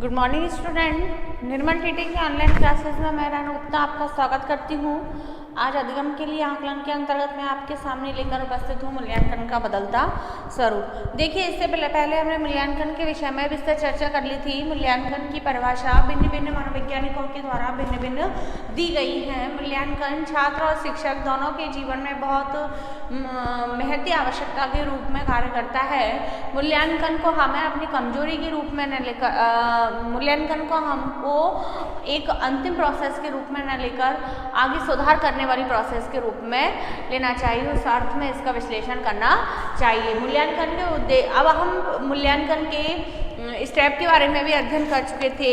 Good morning student. Nirmal teaching के online classes में मैं रानू गुप्ता आपका स्वागत करती हूँ। आज अधिगम के लिए आकलन के अंतर्गत मैं आपके सामने लेकर उपस्थित हूँ मूल्यांकन का बदलता स्वरूप। देखिए, इससे पहले हमने मूल्यांकन के विषय में विस्तार चर्चा कर ली थी। मूल्यांकन की परिभाषा भिन्न भिन्न मनोवैज्ञानिकों के द्वारा भिन्न भिन्न दी गई है। मूल्यांकन छात्र और शिक्षक दोनों के जीवन में बहुत महती आवश्यकता के रूप में कार्य करता है। मूल्यांकन को हमें अपनी कमजोरी के रूप में न लेकर मूल्यांकन को हमको एक अंतिम प्रोसेस के रूप में न लेकर आगे सुधार करने वाली प्रोसेस के रूप में लेना चाहिए। उस अर्थ में इसका विश्लेषण करना चाहिए। मूल्यांकन के अब हम मूल्यांकन के स्टेप के बारे में भी अध्ययन कर चुके थे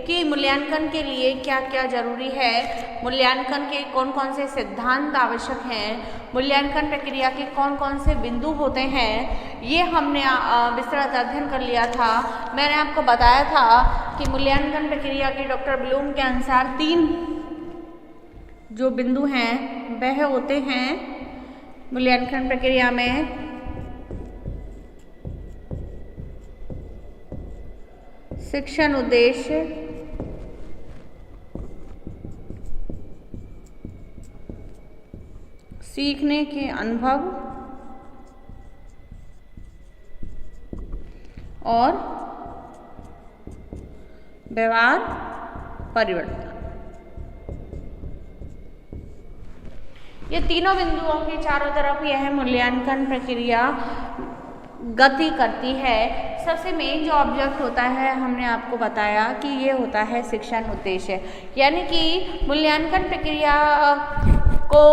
कि मूल्यांकन के लिए क्या क्या जरूरी है, मूल्यांकन के कौन कौन से सिद्धांत आवश्यक हैं, मूल्यांकन प्रक्रिया के कौन कौन से बिंदु होते हैं। ये हमने विस्तृत अध्ययन कर लिया था। मैंने आपको बताया था कि मूल्यांकन प्रक्रिया के डॉक्टर ब्लूम के अनुसार 3 जो बिंदु हैं वह होते हैं मूल्यांकन प्रक्रिया में शिक्षण उद्देश्य, सीखने के अनुभव और व्यवहार परिवर्तन। ये तीनों बिंदुओं के चारों तरफ यह मूल्यांकन प्रक्रिया गति करती है। सबसे मेन जो ऑब्जेक्ट होता है हमने आपको बताया कि ये होता है शिक्षण उद्देश्य, यानी कि मूल्यांकन प्रक्रिया को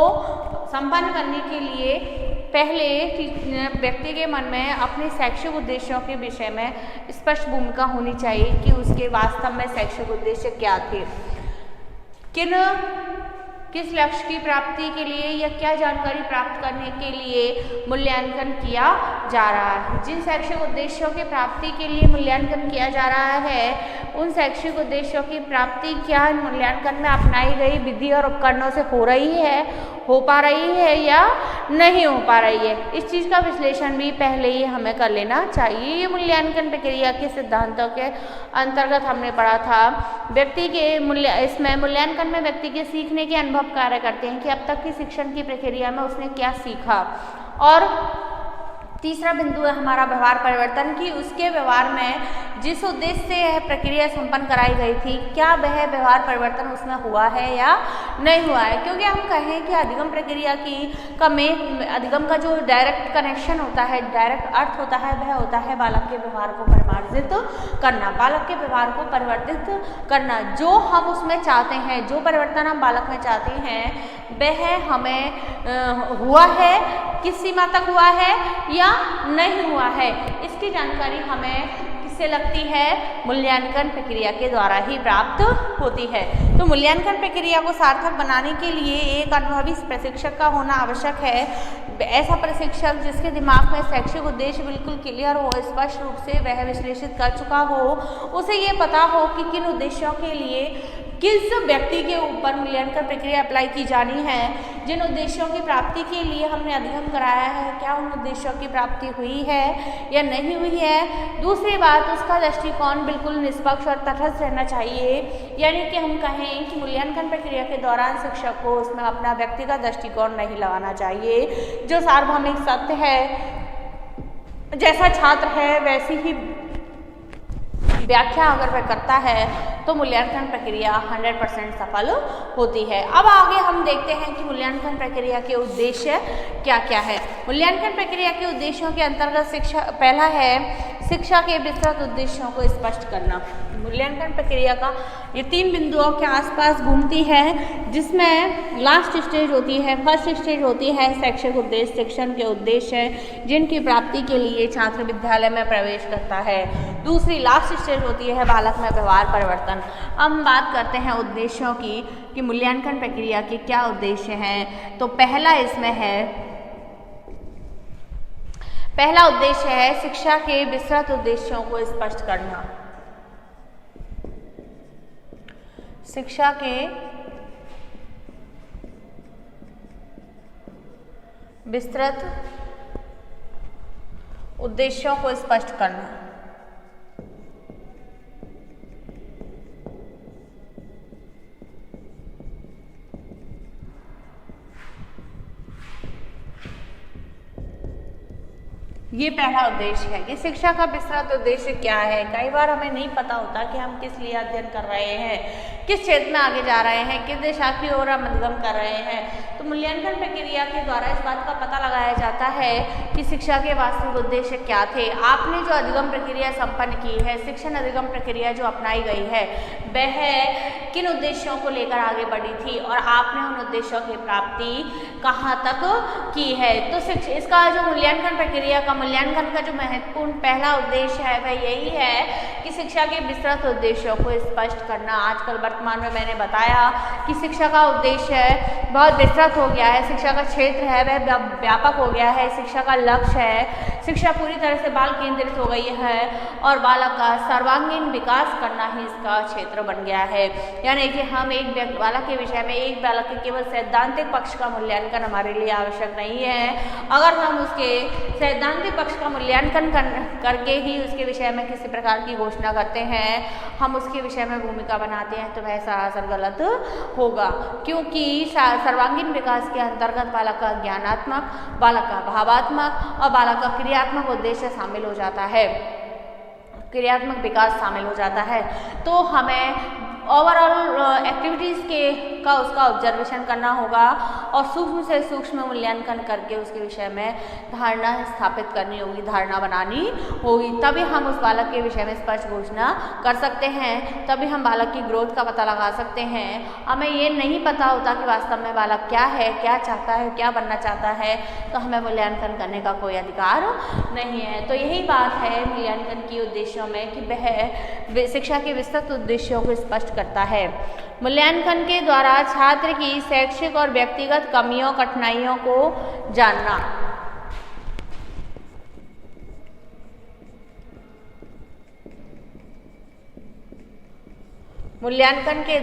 संपन्न करने के लिए पहले व्यक्ति के मन में अपने शैक्षिक उद्देश्यों के विषय में स्पष्ट भूमिका होनी चाहिए कि उसके वास्तव में शैक्षिक उद्देश्य क्या थे, किस लक्ष्य की प्राप्ति के लिए या क्या जानकारी प्राप्त करने के लिए मूल्यांकन किया जा रहा है। जिन शैक्षिक उद्देश्यों की प्राप्ति के लिए मूल्यांकन किया जा रहा है उन शैक्षिक उद्देश्यों की प्राप्ति क्या मूल्यांकन में अपनाई गई विधि और उपकरणों से हो रही है, हो पा रही है या नहीं हो पा रही है। इस चीज़ का विश्लेषण भी पहले ही हमें कर लेना चाहिए। ये मूल्यांकन प्रक्रिया के सिद्धांतों के अंतर्गत हमने पढ़ा था। व्यक्ति के इसमें मूल्यांकन में व्यक्ति के सीखने के अनुभव कार्य करते हैं कि अब तक की शिक्षण की प्रक्रिया में उसने क्या सीखा। और तीसरा बिंदु है हमारा व्यवहार परिवर्तन की उसके व्यवहार में जिस उद्देश्य से यह प्रक्रिया संपन्न कराई गई थी क्या वह व्यवहार परिवर्तन उसमें हुआ है या नहीं हुआ है। क्योंकि हम कहें कि अधिगम प्रक्रिया अधिगम का जो डायरेक्ट कनेक्शन होता है, डायरेक्ट अर्थ होता है, वह होता है बालक के व्यवहार को परिमार्जित करना, बालक के व्यवहार को परिवर्तित करना। जो हम उसमें चाहते हैं, जो परिवर्तन हम बालक में चाहते हैं वह हमें हुआ है, किस सीमा तक हुआ है या नहीं हुआ है, इसकी जानकारी हमें किससे लगती है, मूल्यांकन प्रक्रिया के द्वारा ही प्राप्त होती है। तो मूल्यांकन प्रक्रिया को सार्थक बनाने के लिए एक अनुभवी प्रशिक्षक का होना आवश्यक है। ऐसा प्रशिक्षक जिसके दिमाग में शैक्षिक उद्देश्य बिल्कुल क्लियर हो, स्पष्ट रूप से वह विश्लेषित कर चुका हो, उसे ये पता हो कि किन उद्देश्यों के लिए किस व्यक्ति के ऊपर मूल्यांकन प्रक्रिया अप्लाई की जानी है। जिन उद्देश्यों की प्राप्ति के लिए हमने अधिगम कराया है क्या उन उद्देश्यों की प्राप्ति हुई है या नहीं हुई है। दूसरी बात, उसका दृष्टिकोण बिल्कुल निष्पक्ष और तटस्थ रहना चाहिए, यानी कि हम कहें कि मूल्यांकन प्रक्रिया के दौरान शिक्षक को उसमें अपना व्यक्तिगत दृष्टिकोण नहीं लगाना चाहिए। जो सार्वभौमिक सत्य है, जैसा छात्र है वैसी ही व्याख्या अगर वह करता है तो मूल्यांकन प्रक्रिया 100% सफल होती है। अब आगे हम देखते हैं कि मूल्यांकन प्रक्रिया के उद्देश्य क्या क्या है। मूल्यांकन प्रक्रिया के उद्देश्यों के अंतर्गत पहला है शिक्षा के विस्तृत उद्देश्यों को स्पष्ट करना। मूल्यांकन प्रक्रिया का ये 3 बिंदुओं के आसपास घूमती है, जिसमें लास्ट स्टेज होती है, फर्स्ट स्टेज होती है शैक्षिक उद्देश्य, शिक्षण के उद्देश्य जिनकी प्राप्ति के लिए छात्र विद्यालय में प्रवेश करता है। दूसरी लास्ट स्टेज होती है बालक में व्यवहार परिवर्तन। हम बात करते हैं उद्देश्यों की कि मूल्यांकन प्रक्रिया के क्या उद्देश्य हैं। तो पहला उद्देश्य है शिक्षा के विस्तृत उद्देश्यों को स्पष्ट करना। शिक्षा के विस्तृत उद्देश्यों को स्पष्ट करना। ये पहला उद्देश्य है कि शिक्षा का विस्तृत उद्देश्य क्या है। कई बार हमें नहीं पता होता कि हम किस लिए अध्ययन कर रहे हैं, किस क्षेत्र में आगे जा रहे हैं, किस दिशा की ओर हम अधिगम कर रहे हैं। तो मूल्यांकन प्रक्रिया के द्वारा इस बात का पता लगाया जाता है कि शिक्षा के वास्तविक उद्देश्य क्या थे। आपने जो अधिगम प्रक्रिया संपन्न की है, शिक्षण अधिगम प्रक्रिया जो अपनाई गई है, वह किन उद्देश्यों को लेकर आगे बढ़ी थी और आपने उन उद्देश्यों की प्राप्ति कहाँ तक की है। तो इसका जो मूल्यांकन प्रक्रिया का मूल्यांकन का जो महत्वपूर्ण पहला उद्देश्य है वह यही है कि शिक्षा के विस्तृत उद्देश्यों को स्पष्ट करना। आजकल वर्तमान में मैंने बताया कि शिक्षा का उद्देश्य बहुत विस्तृत हो गया है, शिक्षा का क्षेत्र है वह व्यापक हो गया है, शिक्षा का लक्ष्य है, शिक्षा पूरी तरह से बाल केंद्रित हो गई है और बालक का सर्वांगीण विकास करना ही इसका क्षेत्र बन गया है। यानी कि हम एक बालक के विषय में एक बालक के केवल सैद्धांतिक पक्ष का मूल्यांकन हमारे लिए आवश्यक नहीं है। अगर हम उसके सैद्धांतिक पक्ष का मूल्यांकन करके ही उसके विषय में किसी प्रकार की घोषणा करते हैं, हम उसके विषय में भूमिका बनाते हैं, तो वह सरासर गलत होगा। क्योंकि सर्वांगीण विकास के अंतर्गत बालक का ज्ञानात्मक, बालक का भावात्मक और बालक का क्रियात्मक उद्देश्य शामिल हो जाता है, क्रियात्मक विकास शामिल हो जाता है। तो हमें ओवरऑल एक्टिविटीज़ का उसका ऑब्जर्वेशन करना होगा और सूक्ष्म से सूक्ष्म मूल्यांकन करके उसके विषय में धारणा स्थापित करनी होगी, धारणा बनानी होगी। तभी हम उस बालक के विषय में स्पष्ट घोषणा कर सकते हैं, तभी हम बालक की ग्रोथ का पता लगा सकते हैं। हमें ये नहीं पता होता कि वास्तव में बालक क्या है, क्या चाहता है, क्या बनना चाहता है, तो हमें मूल्यांकन करने का कोई अधिकार नहीं है। तो यही बात है मूल्यांकन की उद्देश्यों में कि वह शिक्षा के विस्तृत उद्देश्यों को स्पष्ट करता है। मूल्यांकन के द्वारा छात्र की शैक्षिक और व्यक्तिगत कमियों, कठिनाइयों को जानना। मूल्यांकन के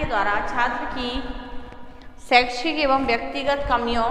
द्वारा छात्र की शैक्षिक एवं व्यक्तिगत कमियों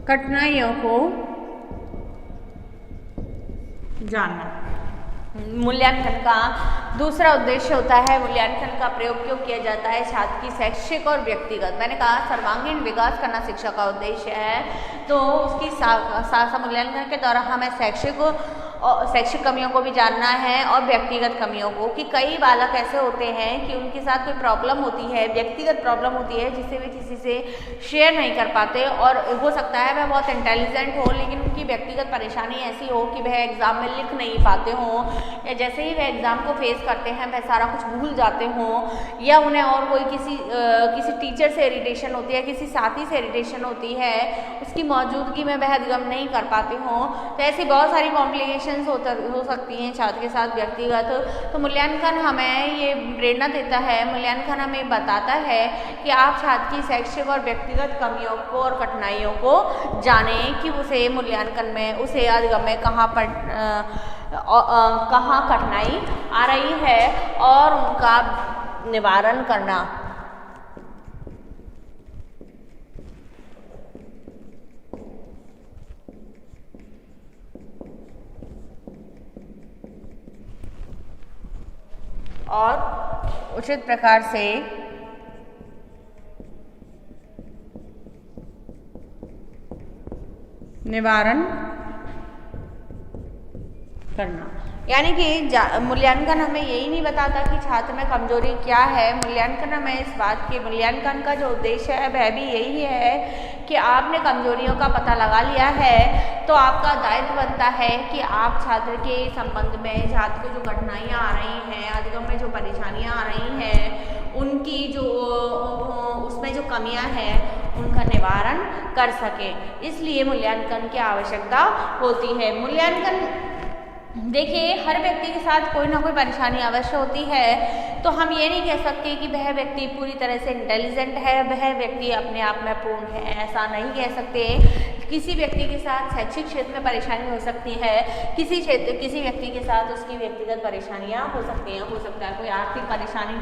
कठिनाइयों को जानना। मूल्यांकन का दूसरा उद्देश्य होता है, मूल्यांकन का प्रयोग क्यों किया जाता है, छात्र की शैक्षिक और व्यक्तिगत, मैंने कहा सर्वांगीण विकास करना शिक्षा का उद्देश्य है। तो उसकी मूल्यांकन के द्वारा हमें शैक्षिक कमियों को भी जानना है और व्यक्तिगत कमियों को, कि कई बालक ऐसे होते हैं कि उनके साथ कोई प्रॉब्लम होती है, व्यक्तिगत प्रॉब्लम होती है जिसे वे किसी से शेयर नहीं कर पाते और हो सकता है वह बहुत इंटेलिजेंट हो लेकिन उनकी व्यक्तिगत परेशानी ऐसी हो कि वह एग्ज़ाम में लिख नहीं पाते हों, या जैसे ही वह एग्ज़ाम को फेस करते हैं वह सारा कुछ भूल जाते हों, या उन्हें और कोई किसी टीचर से इरिटेशन होती है, किसी साथी से इरिटेशन होती है, उसकी मौजूदगी में वह अधिगम नहीं कर पाते हों। तो ऐसी बहुत सारी कॉम्प्लिकेशन हो सकती हैं छात्र के साथ व्यक्तिगत। तो मूल्यांकन हमें ये प्रेरणा देता है, मूल्यांकन हमें बताता है कि आप छात्र की शैक्षिक और व्यक्तिगत कमियों को और कठिनाइयों को जानें कि उसे मूल्यांकन में, उसे अधिगम में कहाँ कठिनाई आ रही है और उनका निवारण करना। और उचित प्रकार से निवारण करना। यानी कि मूल्यांकन हमें यही नहीं बताता कि छात्र में कमजोरी क्या है, मूल्यांकन हमें इस बात के, मूल्यांकन का जो उद्देश्य है वह भी यही है कि आपने कमजोरियों का पता लगा लिया है तो आपका दायित्व बनता है कि आप छात्र के संबंध में, छात्र को जो कठिनाइयाँ आ रही हैं, अधिगम में जो परेशानियाँ आ रही हैं, उनकी जो उसमें जो कमियाँ हैं उनका निवारण कर सके। इसलिए मूल्यांकन की आवश्यकता होती है। मूल्यांकन देखिए, हर व्यक्ति के साथ कोई ना कोई परेशानी अवश्य होती है, तो हम ये नहीं कह सकते कि वह व्यक्ति पूरी तरह से इंटेलिजेंट है, वह व्यक्ति अपने आप में पूर्ण है, ऐसा नहीं कह सकते। किसी व्यक्ति के साथ शैक्षिक क्षेत्र में परेशानी हो सकती है, किसी व्यक्ति के साथ उसकी व्यक्तिगत परेशानियाँ हो सकती हैं। हो सकता है कोई आर्थिक परेशानी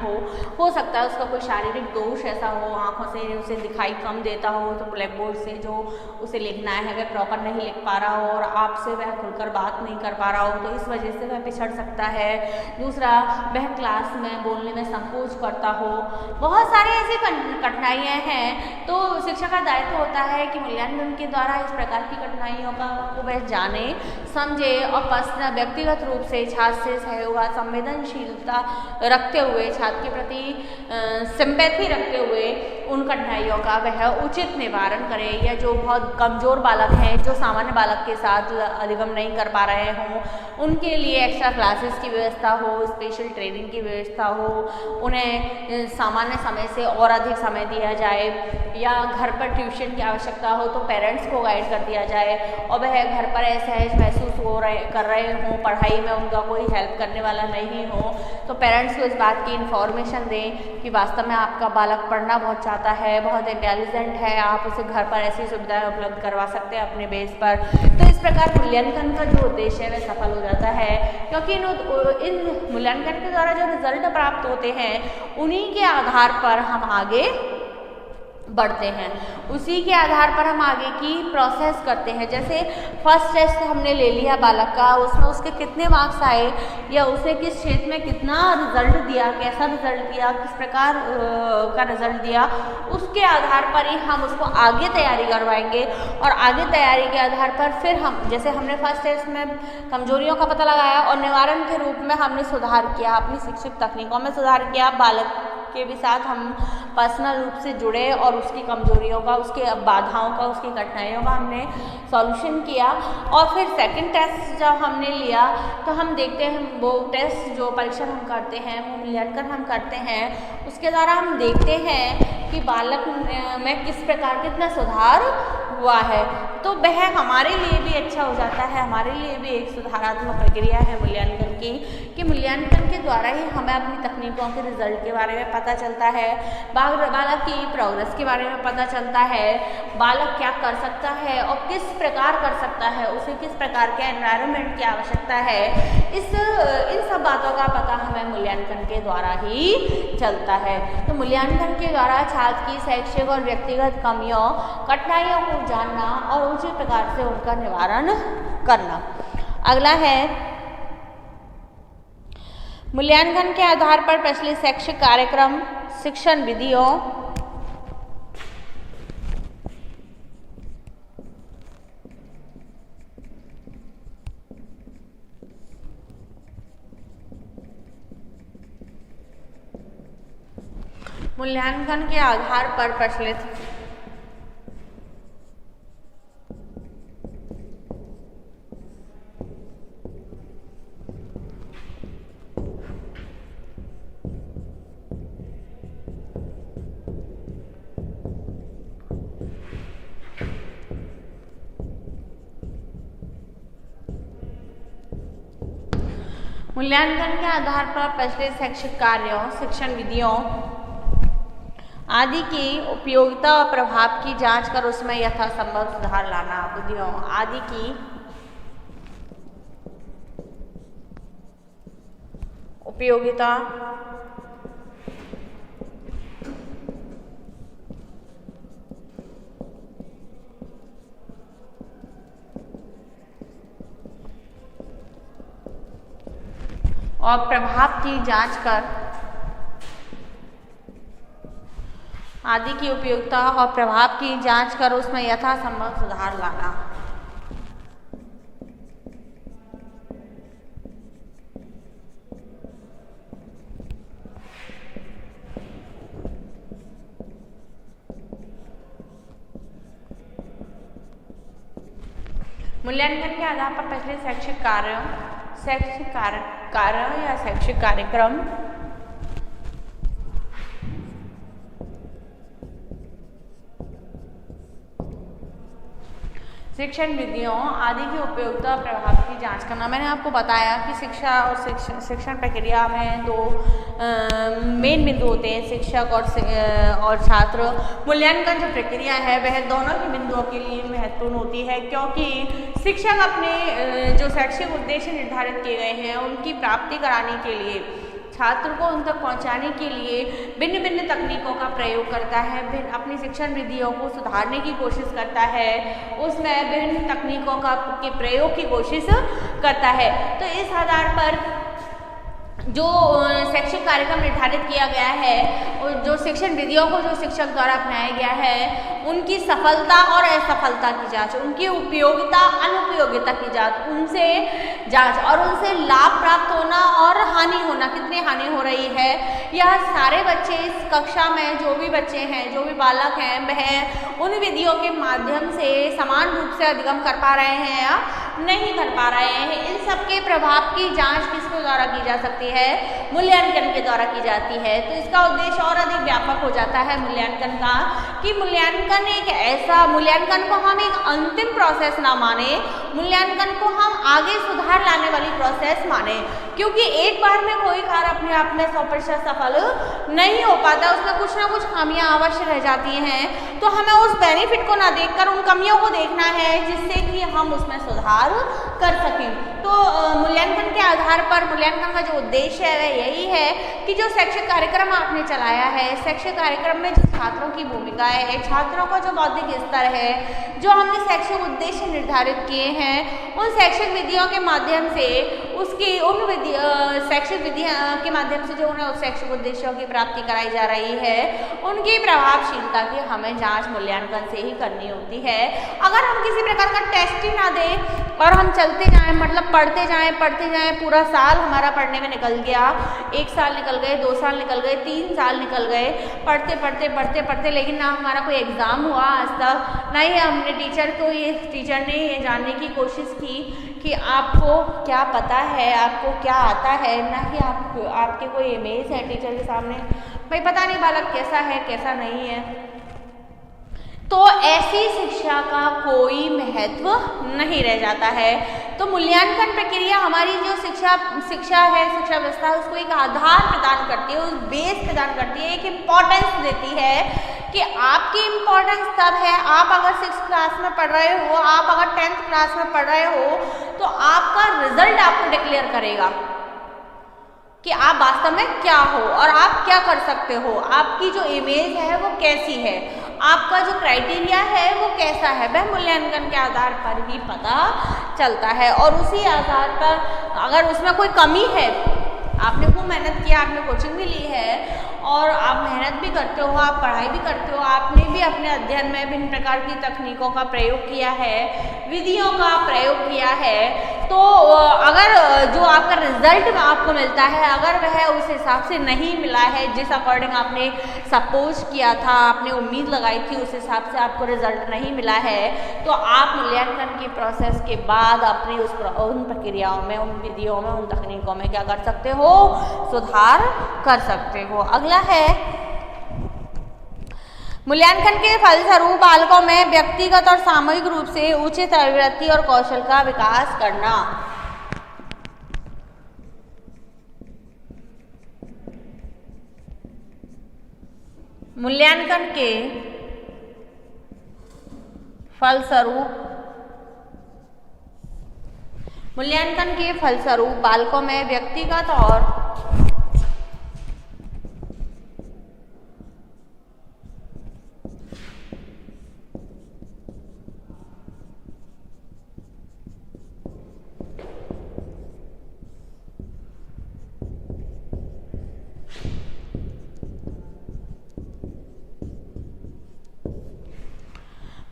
हो सकता है उसका कोई शारीरिक दोष ऐसा हो, आँखों से उसे दिखाई कम देता हो, तो ब्लैक बोर्ड से जो उसे लिखना है वह प्रॉपर नहीं लिख पा रहा हो और आपसे वह खुलकर बात नहीं कर पा रहा हो, तो इस वजह से वह पिछड़ सकता है। दूसरा, वह क्लास में बोलने में संकोच करता हो। बहुत सारी ऐसी कठिनाइयाँ हैं, तो शिक्षक का दायित्व होता है कि मूल्यांकन के द्वारा इस प्रकार की कठिनाइयों को वह जाने, समझे और पर्सनल व्यक्तिगत रूप से छात्र से सहयोग, संवेदनशीलता रखते हुए, छात्र के प्रति सिंपैथी रखते हुए उन कठिनाइयों का वह उचित निवारण करे। या जो बहुत कमज़ोर बालक हैं, जो सामान्य बालक के साथ अधिगम नहीं कर पा रहे हों, उनके लिए एक्स्ट्रा क्लासेस की व्यवस्था हो, स्पेशल ट्रेनिंग की व्यवस्था हो, उन्हें सामान्य समय से और अधिक समय दिया जाए, या घर पर ट्यूशन की आवश्यकता हो तो पेरेंट्स को गाइड कर दिया जाए और वह घर पर असहज महसूस कर रहे हों, पढ़ाई में उनका कोई हेल्प करने वाला नहीं हो, तो पेरेंट्स को इस बात की इन्फॉर्मेशन दें कि वास्तव में आपका बालक पढ़ना बहुत चाहता है, बहुत इंटेलिजेंट है, आप उसे घर पर ऐसी सुविधाएं उपलब्ध करवा सकते हैं अपने बेस पर। तो इस प्रकार मूल्यांकन का जो उद्देश्य है वह सफल हो जाता है, क्योंकि इन मूल्यांकन के द्वारा जो रिजल्ट प्राप्त होते हैं उन्हीं के आधार पर हम आगे बढ़ते हैं, उसी के आधार पर हम आगे की प्रोसेस करते हैं। जैसे फर्स्ट टेस्ट हमने ले लिया बालक का, उसमें उसके कितने मार्क्स आए या उसे किस क्षेत्र में कितना रिजल्ट दिया, कैसा रिजल्ट दिया, किस प्रकार का रिजल्ट दिया, उसके आधार पर ही हम उसको आगे तैयारी करवाएंगे। और आगे तैयारी के आधार पर फिर हम, जैसे हमने फर्स्ट टेस्ट में कमजोरियों का पता लगाया और निवारण के रूप में हमने सुधार किया, अपनी शिक्षित तकनीकों में सुधार किया, बालक के भी साथ हम पर्सनल रूप से जुड़े और उसकी कमजोरियों का, उसकी बाधाओं का, उसकी कठिनाइयों का हमने सॉल्यूशन किया। और फिर सेकंड टेस्ट जब हमने लिया तो हम देखते हैं वो टेस्ट जो परीक्षण हम करते हैं, वो मूल्यांकन हम करते हैं, उसके द्वारा हम देखते हैं कि बालक में किस प्रकार कितना सुधार हुआ है, तो वह हमारे लिए भी अच्छा हो जाता है, हमारे लिए भी एक सुधारात्मक प्रक्रिया है मूल्यांकन की, कि मूल्यांकन के द्वारा ही हमें अपनी तकनीकों के रिजल्ट के बारे में पता चलता है, बालक की प्रोग्रेस के बारे में पता चलता है, बालक क्या कर सकता है और किस प्रकार कर सकता है, उसे किस प्रकार के एनवायरनमेंट की आवश्यकता है, इन सब बातों का पता हमें मूल्यांकन के द्वारा ही चलता है। तो मूल्यांकन के द्वारा छात्र की शैक्षिक और व्यक्तिगत कमियों, कठिनाइयों को जानना और उचित प्रकार से उनका निवारण करना। अगला है मूल्यांकन के आधार पर प्रचलित शैक्षिक कार्यक्रम, शिक्षण विधियों, मूल्यांकन के आधार पर प्रचलित मूल्यांकन के आधार पर प्रचलित शैक्षिक कार्यों, शिक्षण विधियों आदि की उपयोगिता और प्रभाव की जांच कर उसमें यथासंभव सुधार लाना। विधियों आदि की उपयोगिता और प्रभाव की जांच कर आदि की उपयोगिता और प्रभाव की जांच कर उसमें यथासंभव सुधार लाना। मूल्यांकन के आधार पर पिछले शैक्षिक कार्यों या शैक्षिक कार्यक्रम शिक्षण विधियों आदि की उपयोगिता प्रभाव की जांच करना। मैंने आपको बताया कि शिक्षा और शिक्षण प्रक्रिया में दो मेन बिंदु होते हैं, शिक्षक और छात्र। मूल्यांकन जो प्रक्रिया है वह दोनों ही बिंदुओं के लिए महत्वपूर्ण होती है, क्योंकि शिक्षक अपने जो शैक्षिक उद्देश्य निर्धारित किए गए हैं उनकी प्राप्ति कराने के लिए छात्र को उन तक पहुंचाने के लिए भिन्न भिन्न तकनीकों का प्रयोग करता है, अपनी शिक्षण विधियों को सुधारने की कोशिश करता है, उसमें विभिन्न तकनीकों के प्रयोग की कोशिश करता है। तो इस आधार पर जो शैक्षिक कार्यक्रम निर्धारित किया गया है और जो शिक्षण विधियों को जो शिक्षक द्वारा अपनाया गया है उनकी सफलता और असफलता की जांच, उनकी उपयोगिता अनुपयोगिता की जांच, उनसे जांच और उनसे लाभ प्राप्त होना और हानि होना, कितनी हानि हो रही है, यह सारे बच्चे इस कक्षा में जो भी बच्चे हैं, जो भी बालक हैं, वह उन विधियों के माध्यम से समान रूप से अधिगम कर पा रहे हैं या नहीं कर पा रहे हैं। इन सब के प्रभाव की जांच किसके द्वारा की जा सकती है? मूल्यांकन के द्वारा की जाती है। तो इसका उद्देश्य और अधिक व्यापक हो जाता है मूल्यांकन का, कि मूल्यांकन एक ऐसा, मूल्यांकन को हम एक अंतिम प्रोसेस ना माने, मूल्यांकन को हम आगे सुधार लाने वाली प्रोसेस माने, क्योंकि एक बार में कोई कार्य अपने आप में 100% सफल नहीं हो पाता, उसमें कुछ ना कुछ खामियां अवश्य रह जाती हैं। तो हमें उस बेनिफिट को ना देखकर उन कमियों को देखना है जिससे कि हम उसमें सुधार कर सकें। तो मूल्यांकन के आधार पर मूल्यांकन का जो उद्देश्य है वह यही है कि जो शैक्षिक कार्यक्रम आपने चलाया है, शैक्षिक कार्यक्रम में जो छात्रों की भूमिका है, छात्रों का जो बौद्धिक स्तर है, जो हमने शैक्षिक उद्देश्य निर्धारित किए हैं, उन शैक्षिक विधियों के माध्यम से उसकी उन शैक्षिक विधियों के माध्यम से जो उन्हें उस शैक्षिक उद्देश्यों की प्राप्ति कराई जा रही है, उनकी प्रभावशीलता की हमें जांच मूल्यांकन से ही करनी होती है। अगर हम किसी प्रकार का टेस्ट ही ना दें और हम चलते जाएं, मतलब पढ़ते जाएं, पूरा साल हमारा पढ़ने में निकल गया, 1 साल निकल गए, 2 साल निकल गए, 3 साल निकल गए, पढ़ते, लेकिन ना हमारा कोई एग्ज़ाम हुआ आज तक, ना ही हमने टीचर ने ये जानने की कोशिश की कि आपको क्या पता है, आपको क्या आता है, ना ही आपके कोई इमेज है टीचर के सामने, भाई पता नहीं बालक कैसा है कैसा नहीं है, तो ऐसी शिक्षा का कोई महत्व नहीं रह जाता है। तो मूल्यांकन प्रक्रिया हमारी जो शिक्षा है, शिक्षा व्यवस्था है, उसको एक आधार प्रदान करती है, उस बेस प्रदान करती है, एक इम्पोर्टेंस देती है कि आपकी इम्पोर्टेंस तब है, आप अगर 6th क्लास में पढ़ रहे हो, आप अगर 10th क्लास में पढ़ रहे हो, तो आपका रिजल्ट आपको डिक्लेयर करेगा कि आप वास्तव में क्या हो और आप क्या कर सकते हो, आपकी जो इमेज है वो कैसी है, आपका जो क्राइटेरिया है वो कैसा है, वह मूल्यांकन के आधार पर ही पता चलता है। और उसी आधार पर अगर उसमें कोई कमी है, आपने खूब मेहनत किया, आपने कोचिंग भी ली है और आप मेहनत भी करते हो, आप पढ़ाई भी करते हो, आपने भी अपने अध्ययन में विभिन्न प्रकार की तकनीकों का प्रयोग किया है, विधियों का प्रयोग किया है, तो अगर जो आपका रिजल्ट आपको मिलता है अगर वह उस हिसाब से नहीं मिला है, जिस अकॉर्डिंग आपने सपोज किया था, आपने उम्मीद लगाई थी, उस हिसाब से आपको रिजल्ट नहीं मिला है, तो आप मूल्यांकन की प्रोसेस के बाद अपनी उन प्रक्रियाओं में, उन विधियों में, उन तकनीकों में क्या कर सकते हो? सुधार कर सकते हो। अगला है मूल्यांकन के फलस्वरूप बालकों में व्यक्तिगत और सामूहिक रूप से उचित अभिवृत्ति और कौशल का विकास करना। मूल्यांकन के फलस्वरूप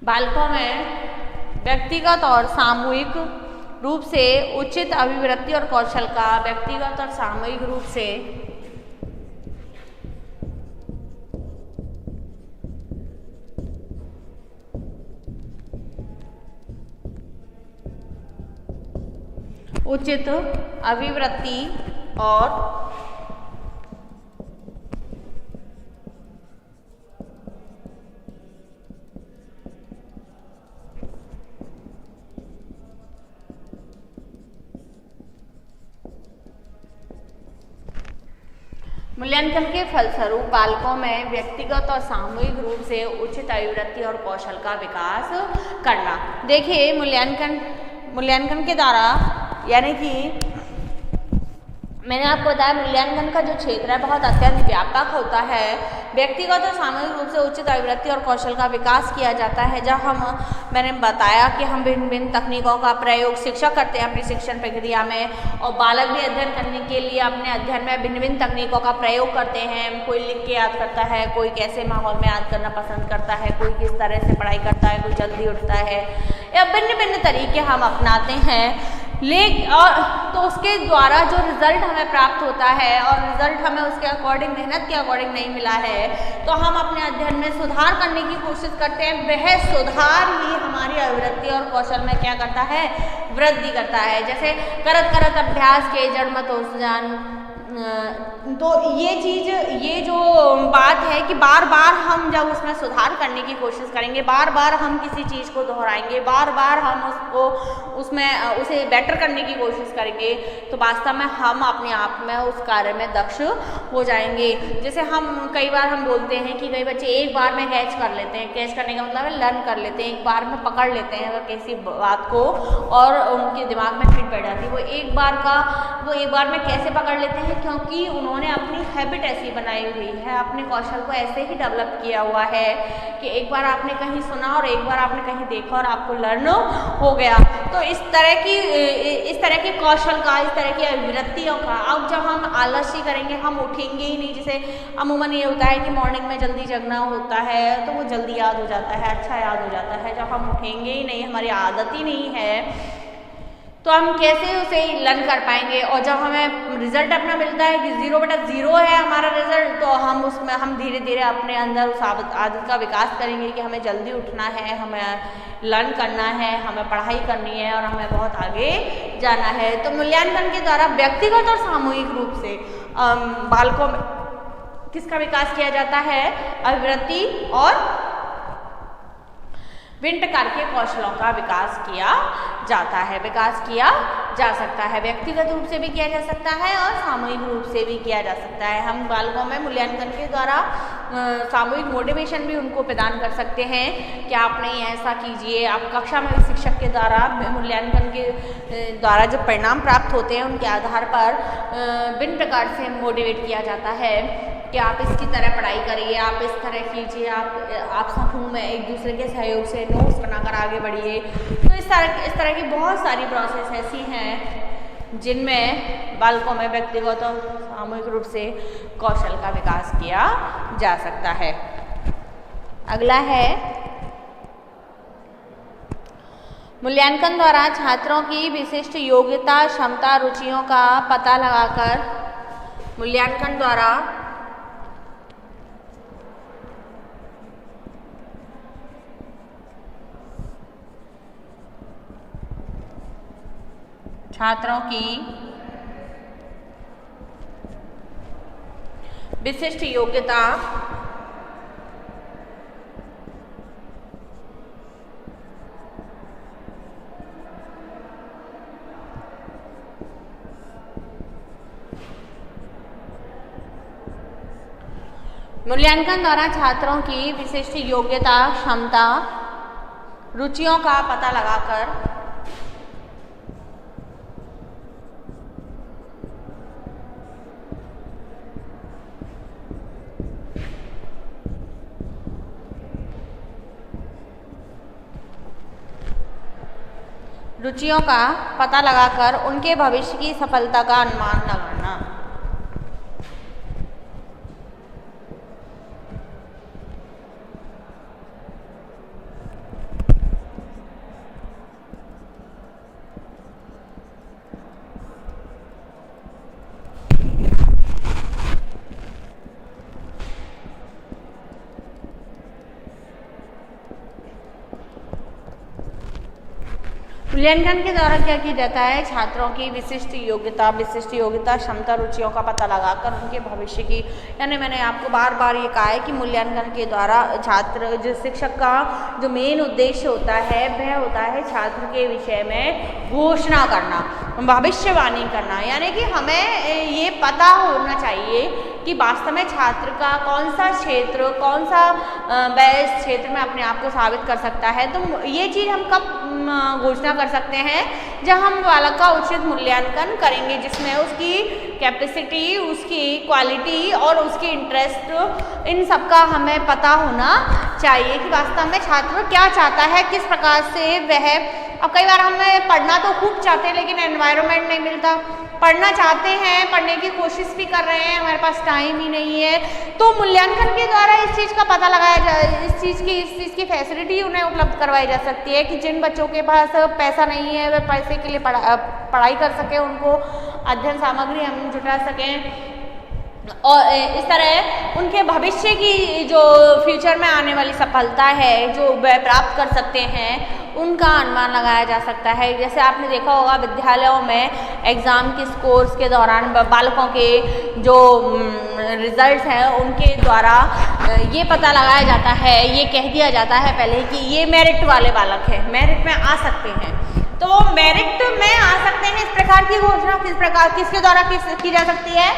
बालकों में व्यक्तिगत और सामूहिक रूप से उचित अभिवृत्ति और कौशल का, व्यक्तिगत और सामूहिक रूप से उचित अभिवृत्ति और मूल्यांकन के फलस्वरूप बालकों में व्यक्तिगत और सामूहिक रूप से उचित अभिवृत्ति और कौशल का विकास करना। देखिए मूल्यांकन के द्वारा, यानी कि मैंने आपको बताया मूल्यांकन का जो क्षेत्र है बहुत अत्यंत व्यापक होता है। व्यक्तिगत और सामूहिक रूप से उचित अभिवृत्ति और कौशल का विकास किया जाता है जब मैंने बताया कि हम भिन्न भिन्न तकनीकों का प्रयोग शिक्षक करते हैं अपनी शिक्षण प्रक्रिया में, और बालक भी अध्ययन करने के लिए अपने अध्ययन में भिन्न भिन्न तकनीकों का प्रयोग करते हैं। कोई लिख के याद करता है, कोई कैसे माहौल में याद करना पसंद करता है, कोई किस तरह से पढ़ाई करता है, कोई जल्दी उठता है, या भिन्न भिन्न तरीके हम अपनाते हैं। और तो उसके द्वारा जो रिजल्ट हमें प्राप्त होता है और रिजल्ट हमें उसके अकॉर्डिंग, मेहनत के अकॉर्डिंग नहीं मिला है, तो हम अपने अध्ययन में सुधार करने की कोशिश करते हैं। वह सुधार ही हमारी अभिवृत्ति और कौशल में क्या करता है, वृद्धि करता है। जैसे करत करत अभ्यास के जड़ मत होस जान, तो ये जो बात है कि बार बार हम जब उसमें सुधार करने की कोशिश करेंगे, बार बार हम किसी चीज़ को दोहराएंगे, बार बार हम उसे बेटर करने की कोशिश करेंगे, तो वास्तव में हम अपने आप में उस कार्य में दक्ष हो जाएंगे। जैसे कई बार हम बोलते हैं कि कई बच्चे एक बार में कैच कर लेते हैं, कैच करने का मतलब है लर्न कर लेते हैं, एक बार में पकड़ लेते हैं अगर किसी बात को और उनके दिमाग में फिट बैठ जाती है। वो एक बार में कैसे पकड़ लेते हैं, क्योंकि उन्होंने अपनी हैबिट ऐसी बनाई हुई है, अपने कौशल को ऐसे ही डेवलप किया हुआ है कि एक बार आपने कहीं सुना और एक बार आपने कहीं देखा और आपको लर्न हो गया। तो इस तरह की कौशल का, इस तरह की अभिवृत्तियों का, अब जब हम आलस्य करेंगे हम उठेंगे ही नहीं। जैसे अमूमन ये होता है कि मॉर्निंग में जल्दी जगना होता है तो वो जल्दी याद हो जाता है, अच्छा याद हो जाता है। जब हम उठेंगे ही नहीं, हमारी आदत ही नहीं है, तो हम कैसे उसे लर्न कर पाएंगे। और जब हमें रिजल्ट अपना मिलता है कि 0/0 है हमारा रिजल्ट, तो हम धीरे धीरे अपने अंदर उस आदत का विकास करेंगे कि हमें जल्दी उठना है, हमें लर्न करना है, हमें पढ़ाई करनी है और हमें बहुत आगे जाना है। तो मूल्यांकन के द्वारा व्यक्तिगत और सामूहिक रूप से बालकों में किसका विकास किया जाता है, अभिवृत्ति और विभिन्न प्रकार के कौशलों का विकास किया जा सकता है। व्यक्तिगत रूप से भी किया जा सकता है और सामूहिक रूप से भी किया जा सकता है। हम बालकों में मूल्यांकन के द्वारा सामूहिक मोटिवेशन भी उनको प्रदान कर सकते हैं कि आप नहीं ऐसा कीजिए। आप कक्षा में शिक्षक के द्वारा मूल्यांकन के द्वारा जो परिणाम प्राप्त होते हैं उनके आधार पर विभिन्न प्रकार से मोटिवेट किया जाता है कि आप इसकी तरह पढ़ाई करिए, आप इस तरह कीजिए, आप समूह में एक दूसरे के सहयोग से नोट्स बनाकर आगे बढ़िए। तो इस तरह की बहुत सारी प्रोसेस ऐसी हैं जिनमें बालकों में व्यक्तिगत और सामूहिक रूप से कौशल का विकास किया जा सकता है। अगला है मूल्यांकन द्वारा छात्रों की विशिष्ट योग्यता, क्षमता, रुचियों का पता लगाकर मूल्यांकन द्वारा छात्रों की विशिष्ट योग्यता, मूल्यांकन द्वारा छात्रों की विशिष्ट योग्यता, क्षमता, रुचियों का पता लगाकर उनके भविष्य की सफलता का अनुमान लगाना। मूल्यांकन के द्वारा क्या किया जाता है, छात्रों की विशिष्ट योग्यता, क्षमता, रुचियों का पता लगाकर उनके भविष्य की, यानी मैंने आपको बार बार ये कहा है कि मूल्यांकन के द्वारा शिक्षक का जो मेन उद्देश्य होता है वह होता है छात्र के विषय में घोषणा करना, भविष्यवाणी करना। यानी कि हमें ये पता होना चाहिए कि वास्तव में छात्र का कौन सा क्षेत्र, कौन सा बेस्ट क्षेत्र में अपने आप को साबित कर सकता है। तो ये चीज़ हम कब घोषणा कर सकते हैं, जब हम बालक का उचित मूल्यांकन करेंगे, जिसमें उसकी कैपेसिटी, उसकी क्वालिटी और उसकी इंटरेस्ट, इन सब का हमें पता होना चाहिए कि वास्तव में छात्र क्या चाहता है, किस प्रकार से वह। अब कई बार हमें पढ़ना तो खूब चाहते हैं लेकिन एनवायरनमेंट नहीं मिलता, पढ़ना चाहते हैं, पढ़ने की कोशिश भी कर रहे हैं, हमारे पास टाइम ही नहीं है। तो मूल्यांकन के द्वारा इस चीज़ का पता लगाया जाए, इस चीज़ की फैसिलिटी उन्हें उपलब्ध करवाई जा सकती है कि जिन बच्चों के पास पैसा नहीं है, वे पैसे के लिए पढ़ाई कर सकें, उनको अध्ययन सामग्री हम जुटा सकें और इस तरह उनके भविष्य की जो फ्यूचर में आने वाली सफलता है जो वह प्राप्त कर सकते हैं, उनका अनुमान लगाया जा सकता है। जैसे आपने देखा होगा विद्यालयों में एग्ज़ाम के स्कोर्स के दौरान बालकों के जो रिजल्ट्स हैं उनके द्वारा ये पता लगाया जाता है, ये कह दिया जाता है पहले कि ये मेरिट वाले बालक हैं, मेरिट में आ सकते हैं। तो वो मेरिट में आ सकते हैं, इस प्रकार की घोषणा किसके द्वारा की जा सकती है,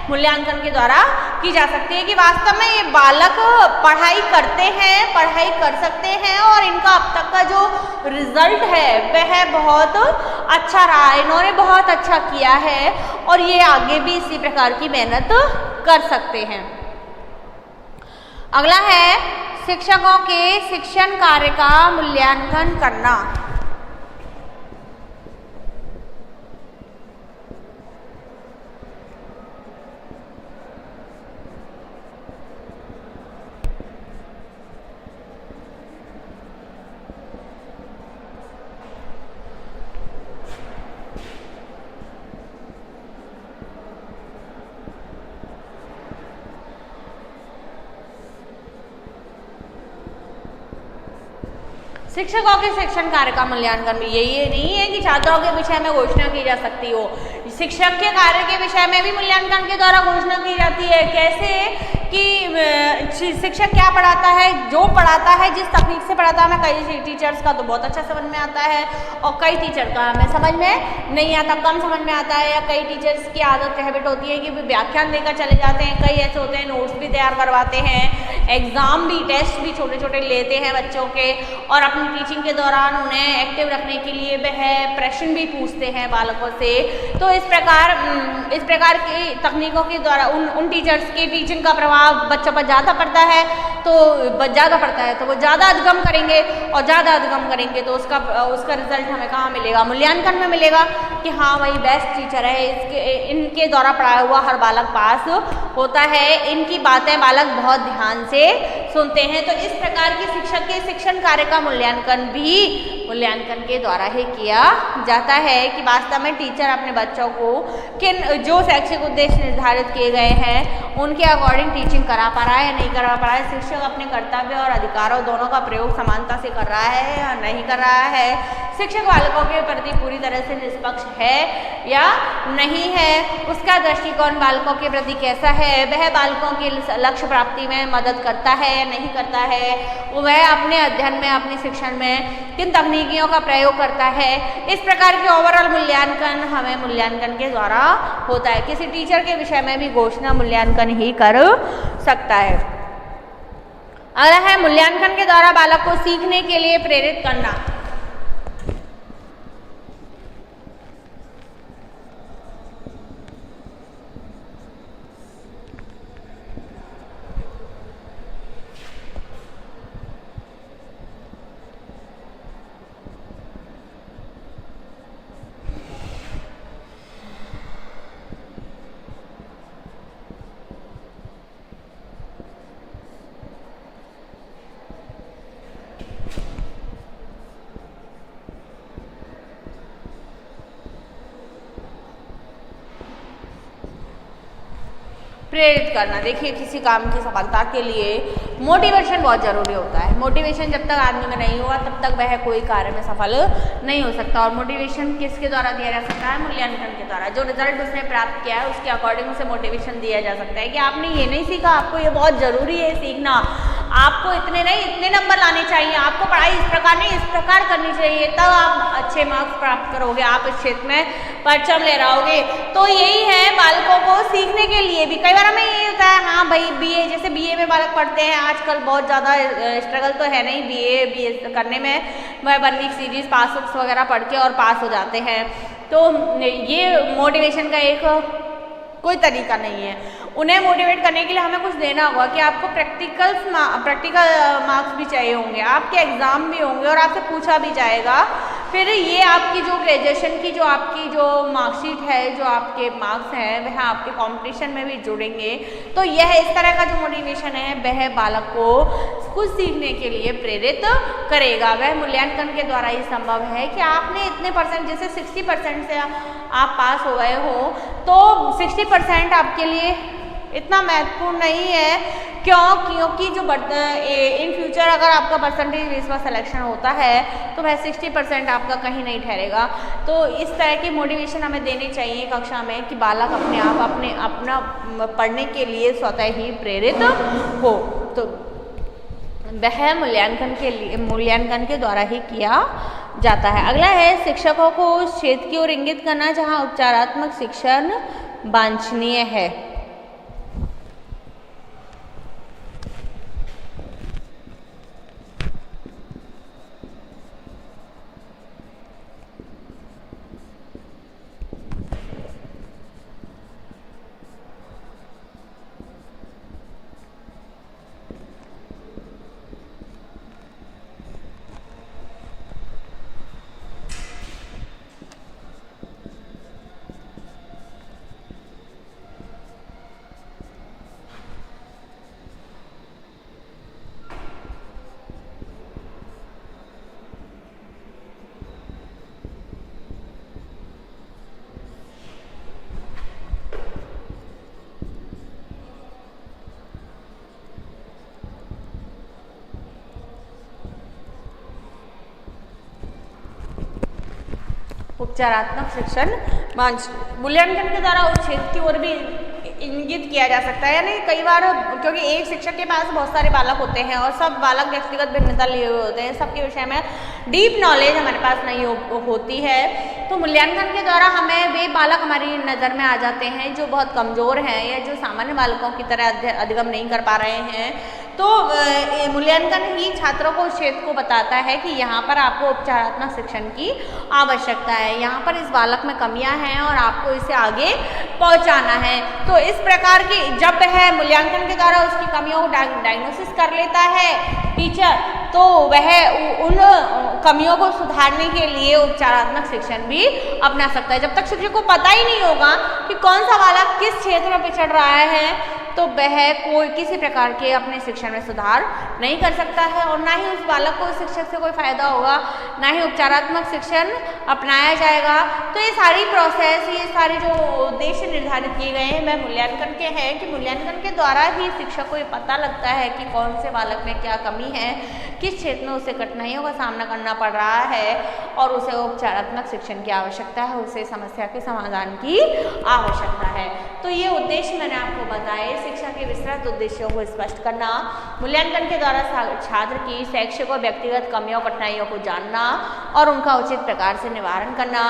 मूल्यांकन के द्वारा की जा सकती है कि वास्तव में ये बालक पढ़ाई करते हैं, पढ़ाई कर सकते हैं और इनका अब तक का जो रिजल्ट है वह बहुत अच्छा रहा है, इन्होंने बहुत अच्छा किया है और ये आगे भी इसी प्रकार की मेहनत कर सकते हैं। अगला है शिक्षकों के शिक्षण कार्य का मूल्यांकन करना। शिक्षकों के शिक्षण कार्य का मूल्यांकन भी ये नहीं है कि छात्रों के विषय में घोषणा की जा सकती हो, शिक्षक के कार्य के विषय में भी मूल्यांकन के द्वारा घोषणा की जाती है। कैसे कि शिक्षक क्या पढ़ाता है, जो पढ़ाता है, जिस तकनीक से पढ़ाता है, हमें कई टीचर्स का तो बहुत अच्छा समझ में आता है और कई टीचर का हमें समझ में नहीं आता, कम समझ में आता है। या कई टीचर्स की आदत हैबिट होती है कि वे व्याख्यान देकर चले जाते हैं, कई ऐसे होते हैं नोट्स भी तैयार करवाते हैं, एग्ज़ाम भी, टेस्ट भी छोटे छोटे लेते हैं बच्चों के और अपनी टीचिंग के दौरान उन्हें एक्टिव रखने के लिए वह प्रश्न भी पूछते हैं बालकों से। तो इस प्रकार की तकनीकों के द्वारा उन टीचर्स की टीचिंग का प्रभाव बच्चों पर ज़्यादा पड़ता है, तो वो ज़्यादा अधिगम करेंगे और ज़्यादा अधिगम करेंगे तो उसका रिजल्ट हमें कहाँ मिलेगा, मूल्यांकन में मिलेगा कि हाँ भाई बेस्ट टीचर है, इनके द्वारा पढ़ाया हुआ हर बालक पास होता है, इनकी बातें बालक बहुत ध्यान से सुनते हैं। तो इस प्रकार की शिक्षक के शिक्षण कार्य का मूल्यांकन भी मूल्यांकन के द्वारा ही किया जाता है कि वास्तव में टीचर अपने बच्चों को जो शैक्षिक उद्देश्य निर्धारित किए गए हैं उनके अकॉर्डिंग टीचिंग करा पा रहा है या नहीं करा पा रहा है, शिक्षक अपने कर्तव्य और अधिकारों दोनों का प्रयोग समानता से कर रहा है या नहीं कर रहा है, शिक्षक बालकों के प्रति पूरी तरह से निष्पक्ष है या नहीं है, उसका दृष्टिकोण बालकों के प्रति कैसा है, वह बालकों के लक्ष्य प्राप्ति में मदद करता है या नहीं करता है, वह अपने अध्ययन में, अपने शिक्षण में किन तकनीकियों का प्रयोग करता है। इस प्रकार के ओवरऑल मूल्यांकन हमें मूल्यांकन के द्वारा होता है। किसी टीचर के विषय में भी घोषणा मूल्यांकन ही कर सकता है। अगला है मूल्यांकन के द्वारा बालक को सीखने के लिए प्रेरित करना। प्रेरित करना, देखिए किसी काम की सफलता के लिए मोटिवेशन बहुत ज़रूरी होता है। मोटिवेशन जब तक आदमी में नहीं हुआ तब तक वह कोई कार्य में सफल नहीं हो सकता। और मोटिवेशन किसके द्वारा दिया जा सकता है, मूल्यांकन के द्वारा। जो रिजल्ट उसने प्राप्त किया है उसके अकॉर्डिंग उसे मोटिवेशन दिया जा सकता है कि आपने ये नहीं सीखा, आपको ये बहुत ज़रूरी है सीखना, आपको इतने नहीं इतने नंबर लाने चाहिए, आपको पढ़ाई इस प्रकार नहीं इस प्रकार करनी चाहिए, तब आप अच्छे मार्क्स प्राप्त करोगे, आप इस क्षेत्र में परचम लहराओगे। तो यही है बालकों को सीखने के लिए भी। कई बार हमें ये होता है हाँ भाई बीए, जैसे बीए में बालक पढ़ते हैं, आजकल बहुत ज़्यादा स्ट्रगल तो है नहीं बीए करने में, वह 1 वीक सीरीज पास वगैरह पढ़ के और पास हो जाते हैं। तो ये मोटिवेशन का एक कोई तरीका नहीं है। उन्हें मोटिवेट करने के लिए हमें कुछ देना होगा कि आपको प्रैक्टिकल मार्क्स भी चाहिए होंगे, आपके एग्ज़ाम भी होंगे और आपसे पूछा भी जाएगा। फिर ये आपकी जो ग्रेजुएशन की जो आपकी जो मार्कशीट है, जो आपके मार्क्स हैं, वह आपके कंपटीशन में भी जुड़ेंगे। तो यह इस तरह का जो मोटिवेशन है वह बालक को कुछ सीखने के लिए प्रेरित करेगा। वह मूल्यांकन के द्वारा ही संभव है कि आपने इतने परसेंट, जैसे 60% से आप पास हो गए हो, तो 60% आपके लिए इतना महत्वपूर्ण नहीं है। क्योंकि जो इन फ्यूचर अगर आपका परसेंटेज बेस पर सिलेक्शन होता है तो वह 60% आपका कहीं नहीं ठहरेगा। तो इस तरह की मोटिवेशन हमें देनी चाहिए कक्षा में कि बालक अपने आप अपना पढ़ने के लिए स्वतः ही प्रेरित हो। तो वह मूल्यांकन के द्वारा ही किया जाता है। अगला है शिक्षकों को उस क्षेत्र की ओर इंगित करना जहाँ उपचारात्मक शिक्षण वांछनीय है। उपचारात्मक शिक्षण मूल्यांकन के द्वारा उस क्षेत्र की ओर भी इंगित किया जा सकता है। यानी कई बार क्योंकि एक शिक्षक के पास बहुत सारे बालक होते हैं और सब बालक व्यक्तिगत भिन्नता लिए हुए होते हैं, सबके विषय में डीप नॉलेज हमारे पास नहीं होती है। तो मूल्यांकन के द्वारा हमें वे बालक हमारी नज़र में आ जाते हैं जो बहुत कमज़ोर हैं या जो सामान्य बालकों की तरह अधिगम नहीं कर पा रहे हैं। तो मूल्यांकन ही छात्रों को उस क्षेत्र को बताता है कि यहाँ पर आपको उपचारात्मक शिक्षण की आवश्यकता है, यहाँ पर इस बालक में कमियाँ हैं और आपको इसे आगे पहुँचाना है। तो इस प्रकार की जब वह मूल्यांकन के द्वारा उसकी कमियों को डायग्नोसिस कर लेता है टीचर, तो वह उन कमियों को सुधारने के लिए उपचारात्मक शिक्षण भी अपना सकता है। जब तक शिक्षक को पता ही नहीं होगा कि कौन सा बालक किस क्षेत्र में पिछड़ रहा है, तो वह कोई किसी प्रकार के अपने शिक्षण में सुधार नहीं कर सकता है और ना ही उस बालक को शिक्षक से कोई फायदा होगा, ना ही उपचारात्मक शिक्षण अपनाया जाएगा। तो ये सारी प्रोसेस, ये सारे जो उद्देश्य निर्धारित किए गए हैं वह मूल्यांकन के हैं कि मूल्यांकन के द्वारा ही शिक्षक को ये पता लगता है कि कौन से बालक में क्या कमी है, किस क्षेत्र में उसे कठिनाइयों का सामना करना पड़ रहा है और उसे उपचारात्मक शिक्षण की आवश्यकता है, उसे समस्या के समाधान की आवश्यकता है। तो ये उद्देश्य मैंने आपको बताए। शिक्षा के विस्तृत उद्देश्यों को स्पष्ट करना, मूल्यांकन के द्वारा छात्र की शैक्षिक और व्यक्तिगत कमियों कठिनाइयों को जानना और उनका उचित प्रकार से निवारण करना,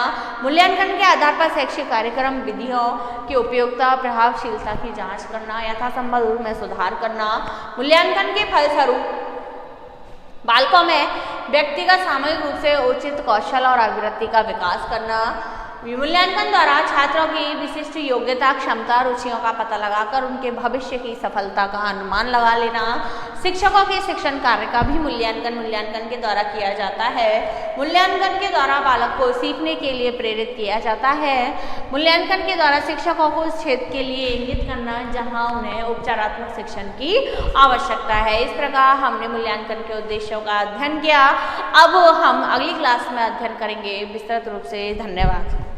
मूल्यांकन के आधार पर शैक्षिक कार्यक्रम विधियों की उपयोगिता प्रभावशीलता की जांच करना, यथासंभव रूप में सुधार करना, मूल्यांकन के फलस्वरूप बालकों में व्यक्तिगत सामूहिक रूप से उचित कौशल और अभिवृत्ति का विकास करना, मूल्यांकन द्वारा छात्रों की विशिष्ट योग्यता, क्षमता, रुचियों का पता लगाकर उनके भविष्य की सफलता का अनुमान लगा लेना, शिक्षकों के शिक्षण कार्य का भी मूल्यांकन के द्वारा किया जाता है। मूल्यांकन के द्वारा बालक को सीखने के लिए प्रेरित किया जाता है। मूल्यांकन के द्वारा शिक्षकों को उस क्षेत्र के लिए इंगित करना जहां उन्हें उपचारात्मक शिक्षण की आवश्यकता है। इस प्रकार हमने मूल्यांकन के उद्देश्यों का अध्ययन किया। अब हम अगली क्लास में अध्ययन करेंगे विस्तृत रूप से। धन्यवाद।